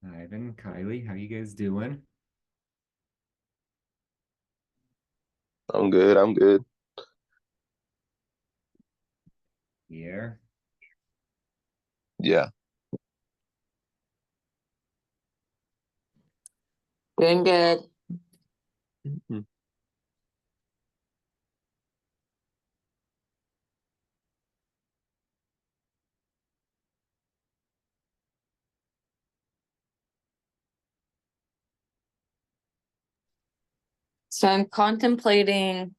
Ivan, Kylie, how you guys doing? I'm good. I'm good. Here. Yeah. Doing good. Mhm. So I'm contemplating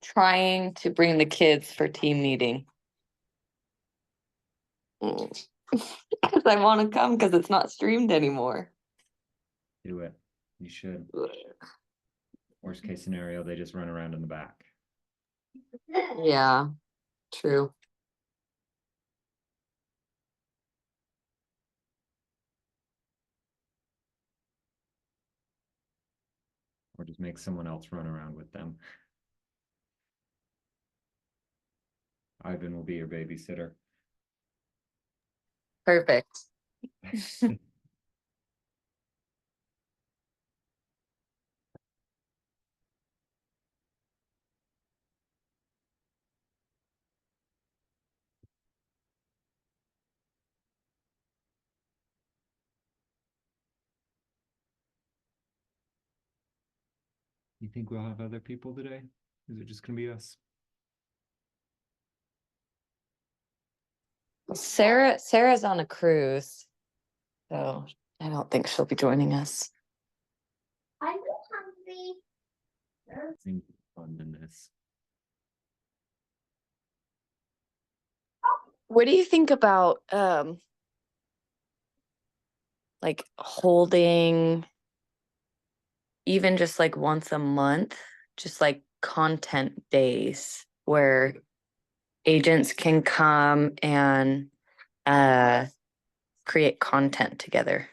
trying to bring the kids for team meeting. Because I want to come because it's not streamed anymore. Do it. You should. Worst case scenario, they just run around in the back. Yeah, true. Or just make someone else run around with them. Ivan will be your babysitter. Perfect. You think we'll have other people today? Is it just gonna be us? Sarah's on a cruise, so I don't think she'll be joining us. I'm hungry. I think fun than this. What do you think about like holding even just like once a month, just like content days where agents can come and uh create content together?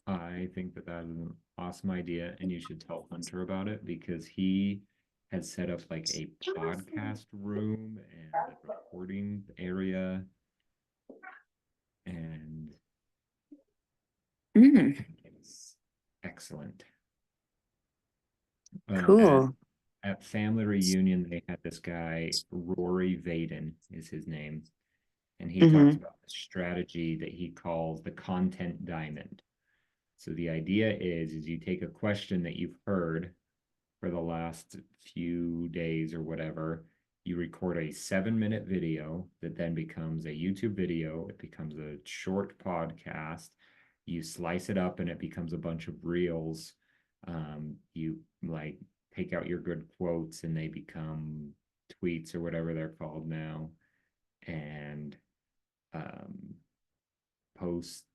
I think that that is an awesome idea, and you should tell Hunter about it because he has set up like a podcast room and a recording area, and I Mm, think it's excellent. At cool. family reunion, they had this guy, Rory Vaden is his name, and he talks Mm-hmm. about a strategy that he calls the content diamond. So the idea is you take a question that you've heard for the last few days or whatever, you record a 7-minute video that then becomes a YouTube video, it becomes a short podcast, you slice it up and it becomes a bunch of reels. You like take out your good quotes and they become tweets or whatever they're called now, and um, posts.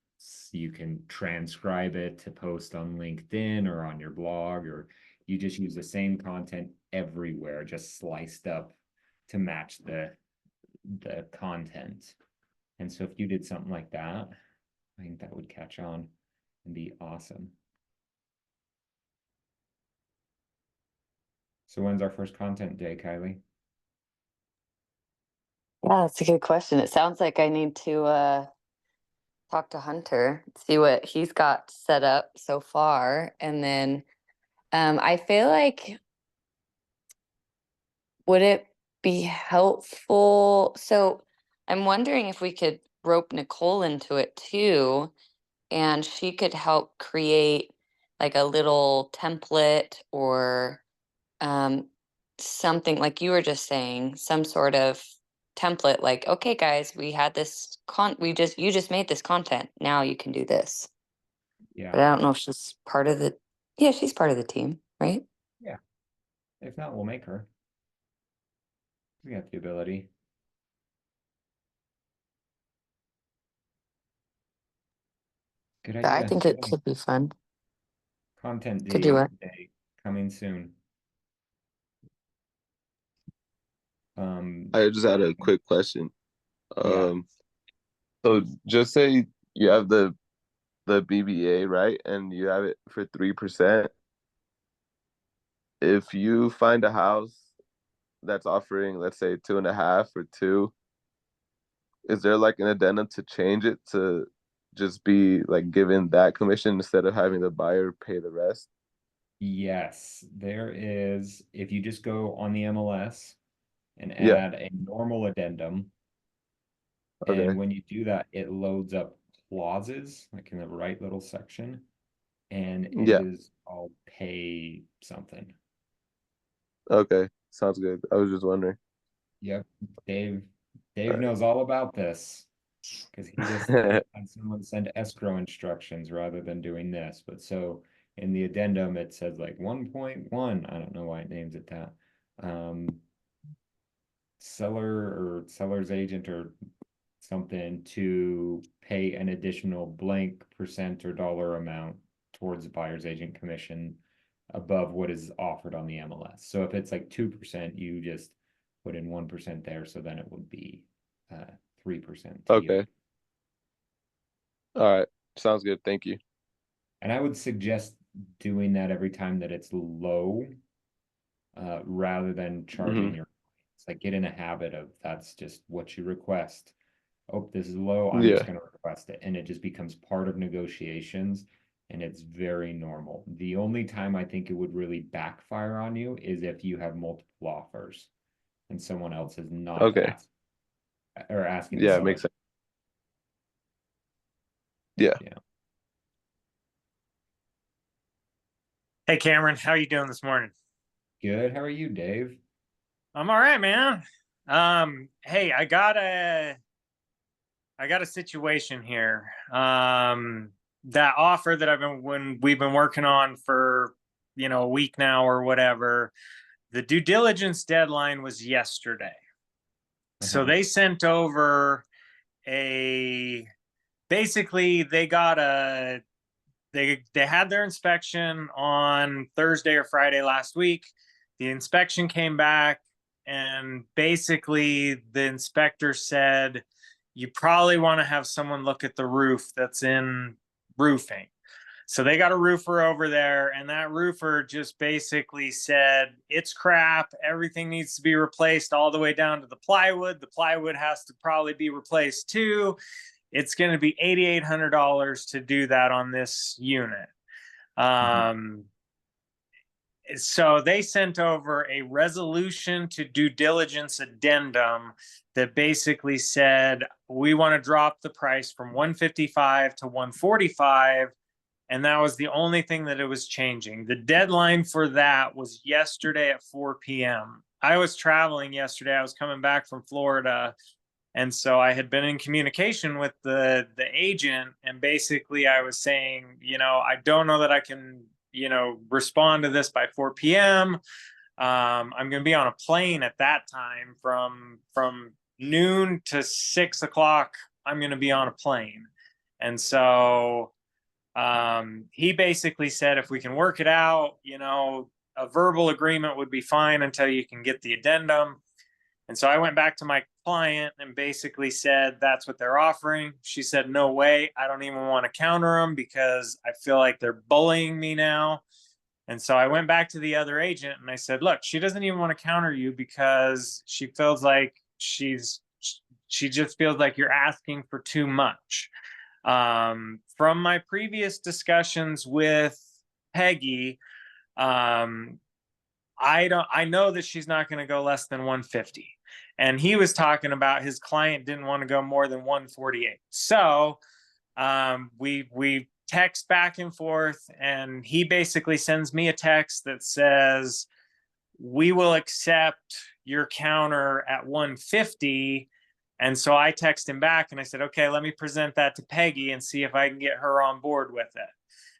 You can transcribe it to post on LinkedIn or on your blog, or you just use the same content everywhere, just sliced up to match the content. And so if you did something like that, I think that would catch on and be awesome. So when's our first content day, Kylie? Yeah, that's a good question. It sounds like I need to talk to Hunter, see what he's got set up so far. And then I feel like would it be helpful? So I'm wondering if we could rope Nicole into it too, and she could help create like a little template or um, something like you were just saying, some sort of template like, okay, guys, we had this you just made this content. Now you can do this. Yeah, But I don't know if she's part of the, yeah, she's part of the team, right? yeah. If not, we'll make her. We got the ability. Good I idea. think it Okay. could be fun. Content Could do D it. day coming soon. Um, I just had a quick question. yeah, Um, so just say you have the BBA, right? And you have it for 3%. If you find a house that's offering, let's say, 2.5 or 2, is there like an addendum to change it to just be like given that commission instead of having the buyer pay the rest? Yes, there is, if you just go on the MLS and Yeah. add a normal addendum, and Okay. when you do that, it loads up clauses, like in the right little section, and it Yeah. is all pay something. Okay. Sounds good. I was just wondering. Yep, Dave All knows all about this because he just right. had someone send escrow instructions rather than doing this. But so in the addendum, it says like 1.1. I don't know why it names it that. Seller or seller's agent or something to pay an additional blank percent or dollar amount towards the buyer's agent commission above what is offered on the MLS. So if it's like 2%, you just put in 1% there, so then it would be 3% to you. Okay. All right. Sounds good. Thank you. And I would suggest doing that every time that it's low, rather than charging your. It's like get in a habit of that's just what you request. Oh, this is low, I'm just Yeah. going to request it. And it just becomes part of negotiations and it's very normal. The only time I think it would really backfire on you is if you have multiple offers and someone else is not Okay. asking the Yeah, it seller. makes sense. Yeah. Yeah. Hey Cameron, how you doing this morning? Good. How are you, Dave? I'm all right, man. Hey, I got a situation here. That offer that we've been working on for, a week now or whatever. The due diligence deadline was yesterday. So they sent over basically they got they had their inspection on Thursday or Friday last week. The inspection came back and basically the inspector said you probably want to have someone look at the roof that's in roofing. So they got a roofer over there, and that roofer just basically said it's crap. Everything needs to be replaced all the way down to the plywood. The plywood has to probably be replaced too. It's going to be $8,800 to do that on this unit. So they sent over a resolution to due diligence addendum that basically said we want to drop the price from 155 to 145, and that was the only thing that it was changing. The deadline for that was yesterday at 4 p.m. I was traveling yesterday. I was coming back from Florida, and so I had been in communication with the agent, and basically I was saying, I don't know that I can, respond to this by 4 p.m. I'm going to be on a plane at that time from noon to 6 o'clock. I'm going to be on a plane. And so he basically said, if we can work it out, a verbal agreement would be fine until you can get the addendum. And so I went back to my client and basically said, that's what they're offering. She said, no way. I don't even want to counter them because I feel like they're bullying me now. And so I went back to the other agent and I said, look, she doesn't even want to counter you because she feels like she just feels like you're asking for too much. From my previous discussions with Peggy, I know that she's not going to go less than 150. And he was talking about his client didn't want to go more than 148. So we text back and forth, and he basically sends me a text that says, we will accept your counter at 150. And so I text him back and I said, okay, let me present that to Peggy and see if I can get her on board with it.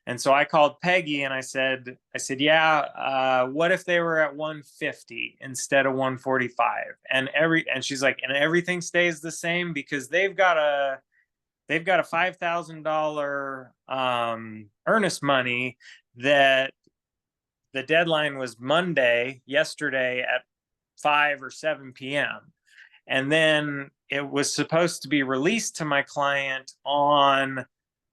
And so I called Peggy and I said, yeah, what if they were at 150 instead of 145? And she's like, and everything stays the same because they've got a $5,000 earnest money that the deadline was Monday, yesterday at 5 or 7 p.m. And then it was supposed to be released to my client on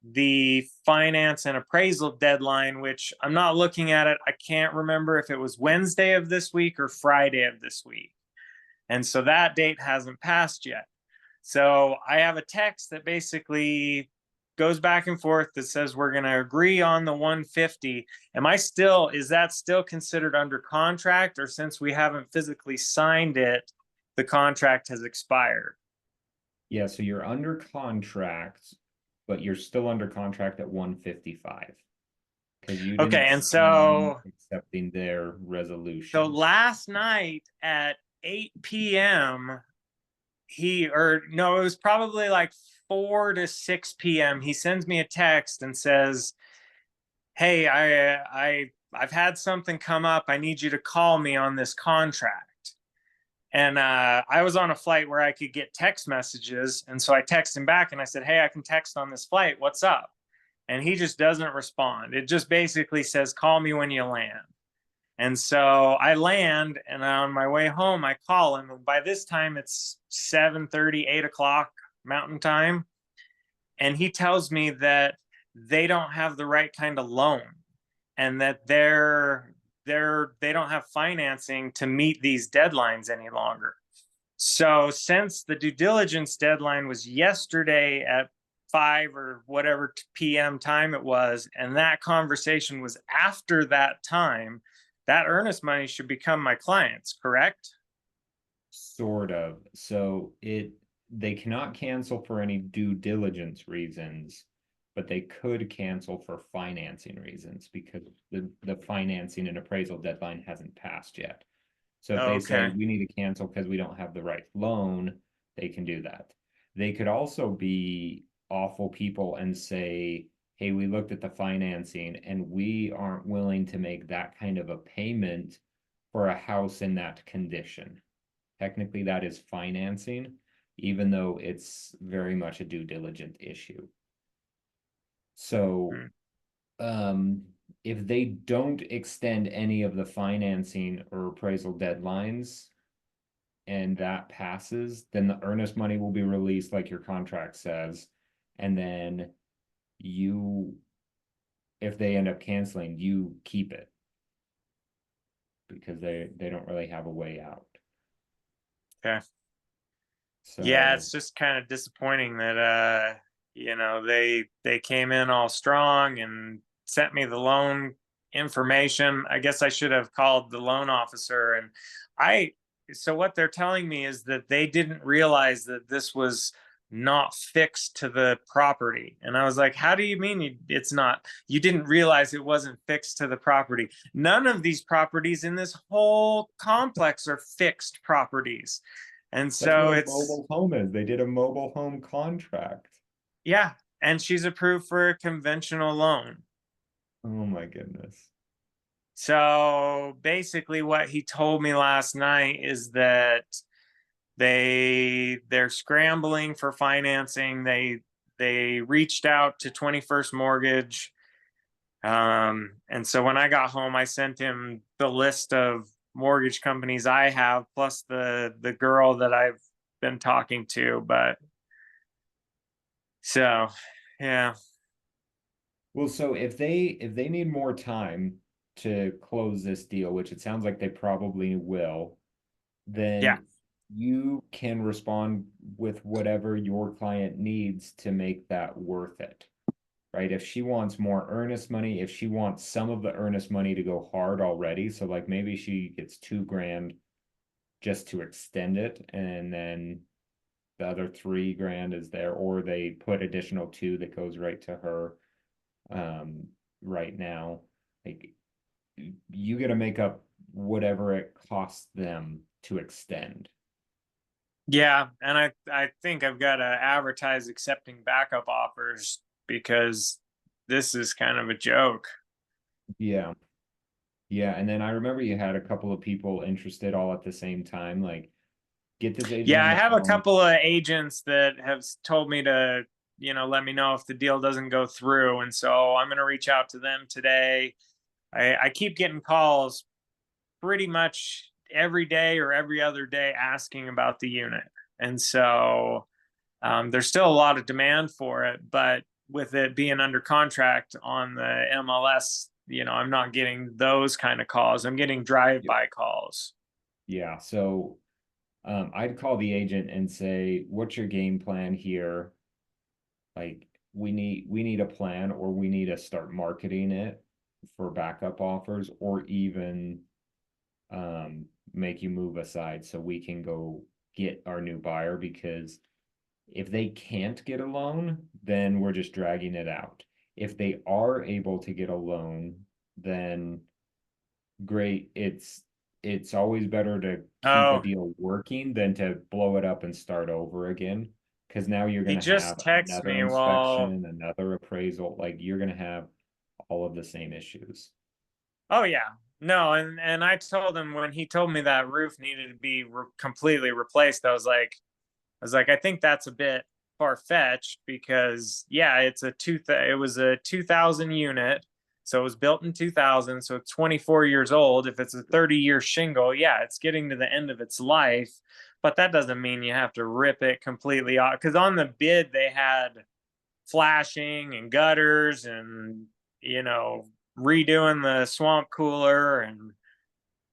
the finance and appraisal deadline, which I'm not looking at it. I can't remember if it was Wednesday of this week or Friday of this week. And so that date hasn't passed yet. So I have a text that basically goes back and forth that says we're going to agree on the 150. Is that still considered under contract, or since we haven't physically signed it, the contract has expired? Yeah, so you're under contract, but you're still under contract at 155. Because you didn't Okay, and sign accepting their resolution. so last night at 8 p.m., it was probably like 4 to 6 p.m. He sends me a text and says, "Hey, I've had something come up. I need you to call me on this contract." And I was on a flight where I could get text messages, and so I texted him back and I said, "Hey, I can text on this flight. What's up?" And he just doesn't respond. It just basically says, "Call me when you land." And so I land, and on my way home, I call him. And by this time, it's 7:30, 8 o'clock Mountain Time. And he tells me that they don't have the right kind of loan, and that they don't have financing to meet these deadlines any longer. So since the due diligence deadline was yesterday at 5 or whatever p.m. time it was, and that conversation was after that time, that earnest money should become my client's, correct? Sort of. So they cannot cancel for any due diligence reasons, but they could cancel for financing reasons because the financing and appraisal deadline hasn't passed yet. So if they say Okay. we need to cancel because we don't have the right loan, they can do that. They could also be awful people and say, hey, we looked at the financing and we aren't willing to make that kind of a payment for a house in that condition. Technically, that is financing, even though it's very much a due diligence issue. So, if they don't extend any of the financing or appraisal deadlines and that passes, then the earnest money will be released like your contract says. And then if they end up canceling, you keep it because they don't really have a way out. Okay. So yeah, it's just kind of disappointing that they came in all strong and sent me the loan information. I guess I should have called the loan officer. And so what they're telling me is that they didn't realize that this was not fixed to the property. And I was like, how do you mean it's not? You didn't realize it wasn't fixed to the property? None of these properties in this whole complex are fixed properties. And that's so what a it's, mobile home is. They did a mobile home contract. yeah. And she's approved for a conventional loan. Oh my goodness. So basically what he told me last night is that they're scrambling for financing. They reached out to 21st Mortgage. And so when I got home, I sent him the list of mortgage companies I have, plus the girl that I've been talking to. But so yeah. Well, so if they need more time to close this deal, which it sounds like they probably will, then Yeah. you can respond with whatever your client needs to make that worth it. Right? If she wants more earnest money, if she wants some of the earnest money to go hard already, so like maybe she gets $2,000 just to extend it, and then the other $3,000 is there, or they put additional 2 that goes right to her. Right now, like you got to make up whatever it costs them to extend. Yeah, and I think I've got to advertise accepting backup offers because this is kind of a joke. Yeah. Yeah, and then I remember you had a couple of people interested all at the same time. Like, get this agent Yeah, on I the have a phone. couple of agents that have told me to, let me know if the deal doesn't go through. And so I'm going to reach out to them today. I keep getting calls pretty much every day or every other day asking about the unit. And so there's still a lot of demand for it, but with it being under contract on the MLS, I'm not getting those kind of calls. I'm getting drive-by calls. Yeah, so I'd call the agent and say, what's your game plan here? Like, we need a plan, or we need to start marketing it for backup offers, or even make you move aside so we can go get our new buyer, because if they can't get a loan, then we're just dragging it out. If they are able to get a loan, then great. It's always better to keep a Oh, deal working than to blow it up and start over again. Because now you're he gonna just have texted another me. Well, inspection, another appraisal, like you're gonna have all of the same issues. oh yeah. No, and I told him when he told me that roof needed to be completely replaced, I was like, I think that's a bit far-fetched because yeah, it was a 2000 unit. So it was built in 2000, so it's 24 years old. If it's a 30-year shingle, yeah, it's getting to the end of its life, but that doesn't mean you have to rip it completely off. Because on the bid they had flashing and gutters and redoing the swamp cooler and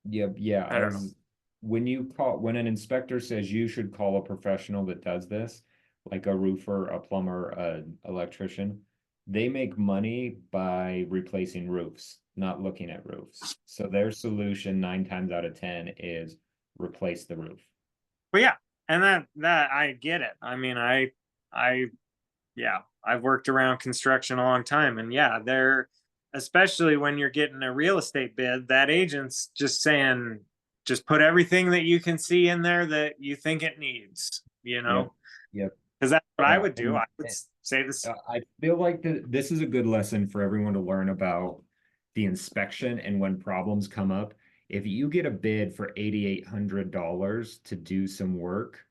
Yep, yeah, I don't know. as when an inspector says you should call a professional that does this, like a roofer, a plumber, an electrician, they make money by replacing roofs, not looking at roofs. So their solution 9 times out of 10 is replace the roof. But yeah, and that I get it. I mean, I yeah, I've worked around construction a long time, and yeah, they're especially when you're getting a real estate bid, that agent's just saying, just put everything that you can see in there that you think it needs, Yep, yep. because that's what I Yeah, would do. I would say this. I feel like this is a good lesson for everyone to learn about the inspection and when problems come up. If you get a bid for $8,800 to do some work,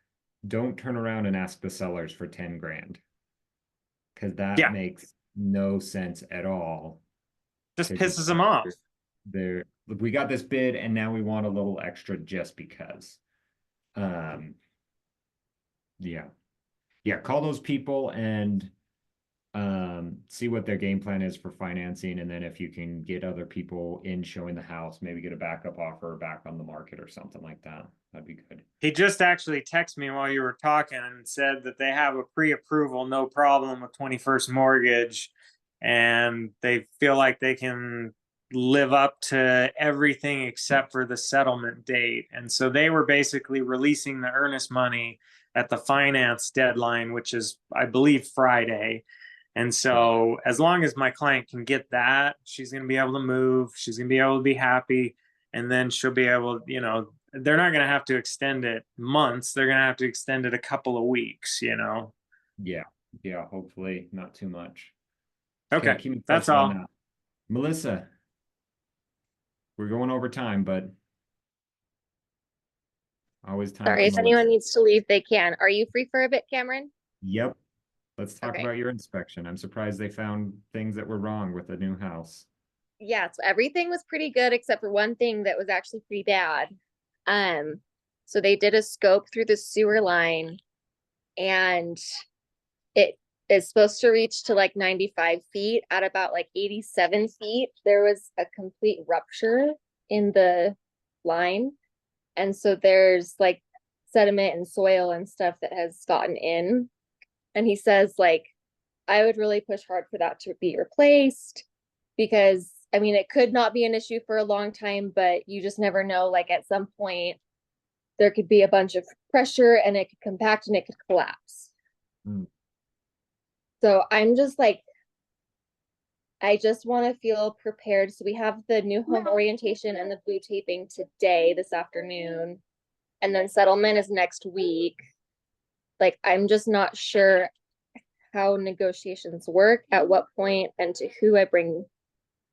don't turn around and ask the sellers for 10 grand. Because that Yeah, makes no sense at all. just 'Cause pisses them off. look, we got this bid and now we want a little extra just because. Um, yeah. Yeah, call those people and see what their game plan is for financing, and then if you can get other people in showing the house, maybe get a backup offer back on the market or something like that. That'd be good. He just actually texted me while you were talking and said that they have a pre-approval, no problem with 21st Mortgage, and they feel like they can live up to everything except for the settlement date. And so they were basically releasing the earnest money at the finance deadline, which is, I believe, Friday. And so as long as my client can get that, she's going to be able to move, she's going to be able to be happy, and then she'll be able, they're not going to have to extend it months. They're going to have to extend it a couple of weeks. Yeah, yeah, hopefully not too much. Okay, Okay, keep me that's posted on all. that. Melissa, we're going over time, but always time Sorry, for if anyone Melissa. needs to leave, they can. Are you free for a bit, Cameron? Yep. Let's talk Okay. about your inspection. I'm surprised they found things that were wrong with the new house. Yeah, so everything was pretty good except for one thing that was actually pretty bad. So they did a scope through the sewer line and it is supposed to reach to like 95 feet. At about like 87 feet, there was a complete rupture in the line. And so there's like sediment and soil and stuff that has gotten in. And he says, like, I would really push hard for that to be replaced because, I mean, it could not be an issue for a long time, but you just never know. Like, at some point, there could be a bunch of pressure and it could compact and it could collapse. Mm. So I'm just like, I just want to feel prepared. So we have the new home orientation and the blue taping today, this afternoon, and then settlement is next week. Like, I'm just not sure how negotiations work, at what point, and to who I bring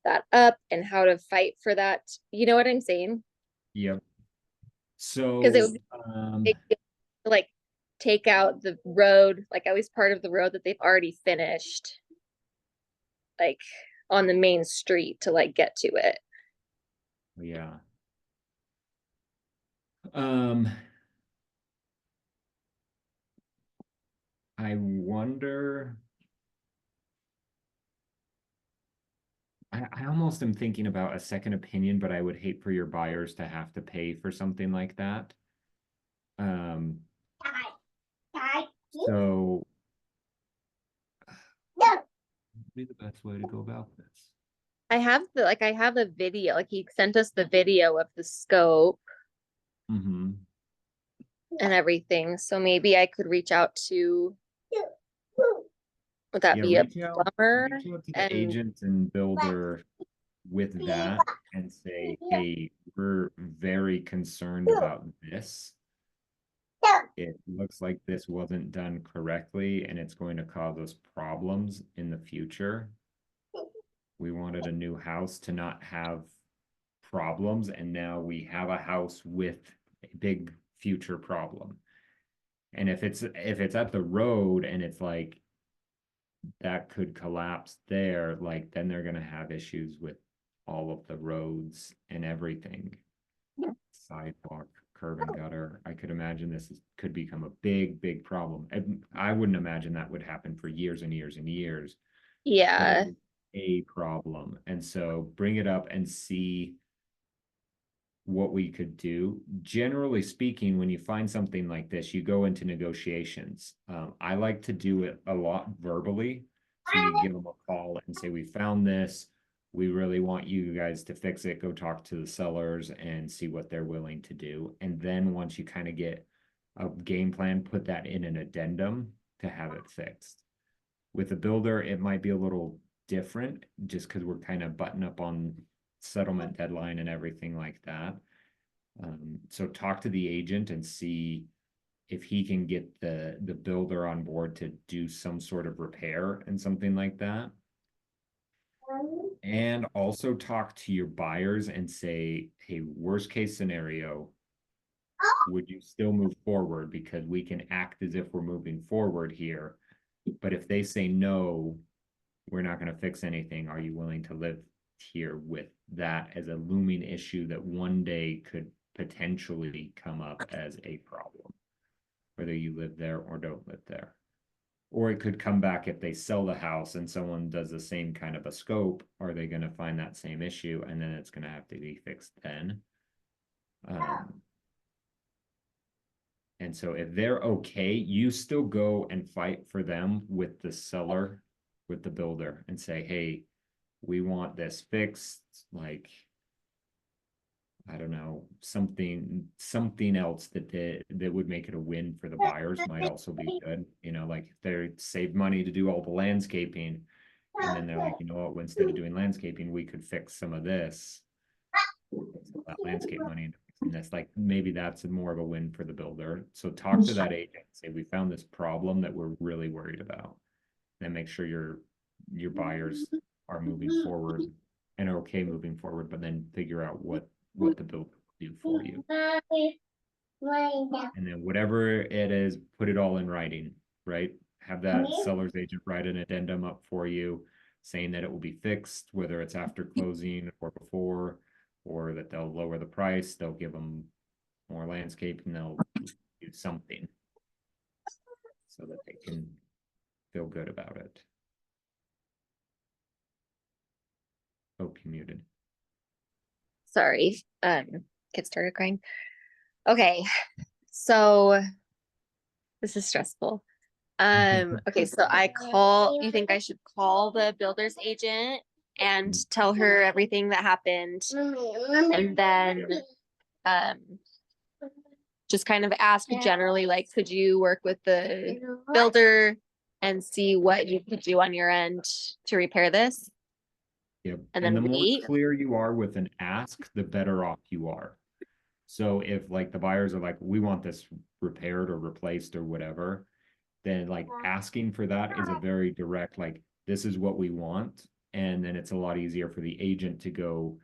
that up, and how to fight for that. You know what I'm saying? Yep. So, Because it would be big to like take out the road, like at least part of the road that they've already finished, like on the main street to like get to it. yeah. I wonder. I almost am thinking about a second opinion, but I would hate for your buyers to have to pay for something like that. So be the best way to go about this? I have a video, like he sent us the video of the scope Mm-hmm. and everything. So maybe I could reach out to, would that Yeah, be a reach out plumber? to the And agent and builder with that and say, hey, we're very concerned about this. It looks like this wasn't done correctly and it's going to cause us problems in the future. We wanted a new house to not have problems, and now we have a house with a big future problem. And if it's at the road and it's like that could collapse there, like then they're gonna have issues with all of the roads and everything. Sidewalk, curb and gutter. I could imagine could become a big problem. I wouldn't imagine that would happen for years and years and years, but yeah, it is a problem. And so bring it up and see what we could do. Generally speaking, when you find something like this, you go into negotiations. I like to do it a lot verbally. So you give them a call and say, we found this. We really want you guys to fix it. Go talk to the sellers and see what they're willing to do. And then once you kind of get a game plan, put that in an addendum to have it fixed. With a builder, it might be a little different just because we're kind of button up on settlement deadline and everything like that. So talk to the agent and see if he can get the builder on board to do some sort of repair and something like that. And also talk to your buyers and say, hey, worst case scenario, would you still move forward? Because we can act as if we're moving forward here. But if they say no, we're not going to fix anything. Are you willing to live here with that as a looming issue that one day could potentially come up as a problem, whether you live there or don't live there? Or it could come back if they sell the house and someone does the same kind of a scope. Are they going to find that same issue and then it's going to have to be fixed then? And so if they're okay, you still go and fight for them with the seller, with the builder, and say, hey, we want this fixed, like, I don't know, something else that would make it a win for the buyers might also be good. You know, like if they save money to do all the landscaping, and then they're like, you know what, instead of doing landscaping, we could fix some of this, that landscape money and this, like maybe that's more of a win for the builder. So talk to that agent, say we found this problem that we're really worried about. Then make sure your buyers are moving forward and are okay moving forward, but then figure out what the builder will do for you. And then whatever it is, put it all in writing, right? Have that seller's agent write an addendum up for you saying that it will be fixed, whether it's after closing or before, or that they'll lower the price, they'll give them more landscape and they'll do something so that they can feel good about it. Oh, you muted. sorry, kids started crying. Okay, so this is stressful. Okay, so you think I should call the builder's agent and tell her everything that happened, and then just kind of ask generally, like, could you work with the builder and see what you could do on your end to repair this? Yep. And And then the more wait. clear you are with an ask, the better off you are. So if like the buyers are like, we want this repaired or replaced or whatever, then like asking for that is a very direct, like, this is what we want. And then it's a lot easier for the agent to go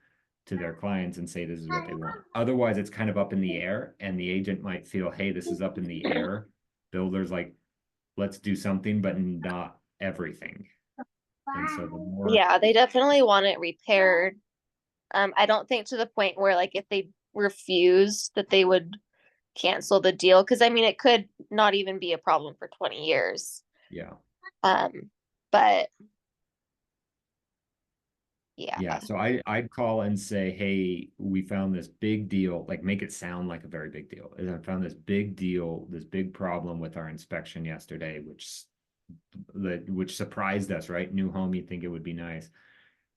to their clients and say, this is what they want. Otherwise, it's kind of up in the air and the agent might feel, hey, this is up in the air. Builders like, let's do something, but not everything. And so the more, Yeah, they definitely want it repaired. I don't think to the point where like if they refuse that they would cancel the deal, because I mean it could not even be a problem for 20 years. yeah. But yeah. Yeah, so I'd call and say, hey, we found this big deal, like make it sound like a very big deal. I found this big deal, this big problem with our inspection yesterday, which which surprised us, right? New home, you'd think it would be nice.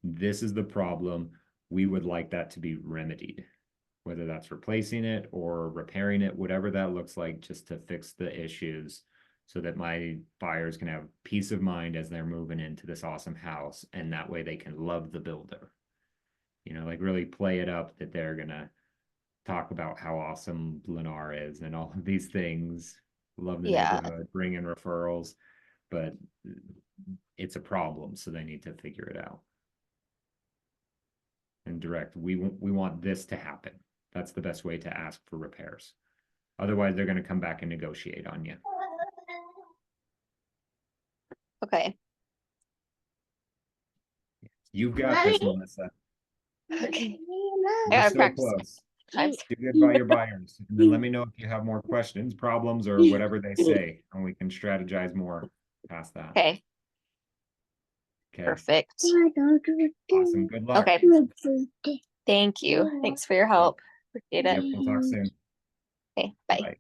This is the problem. We would like that to be remedied, whether that's replacing it or repairing it, whatever that looks like, just to fix the issues so that my buyers can have peace of mind as they're moving into this awesome house. And that way they can love the builder. You know, like really play it up that they're gonna talk about how awesome Lennar is and all of these things. Love the Yeah. neighborhood, bring in referrals, but it's a problem, so they need to figure it out. And direct, we want this to happen. That's the best way to ask for repairs. Otherwise, they're going to come back and negotiate on you. Okay. You've got this, Melissa. Okay. You're gotta so practice. close. I'm- Do good by your buyers. And then let me know if you have more questions, problems, or whatever they say, and we can strategize more past that. Okay, Okay. perfect. Awesome. Good luck. Okay, thank you. Thanks for your help. Appreciate Yep. it. We'll talk soon. Okay, bye. Bye.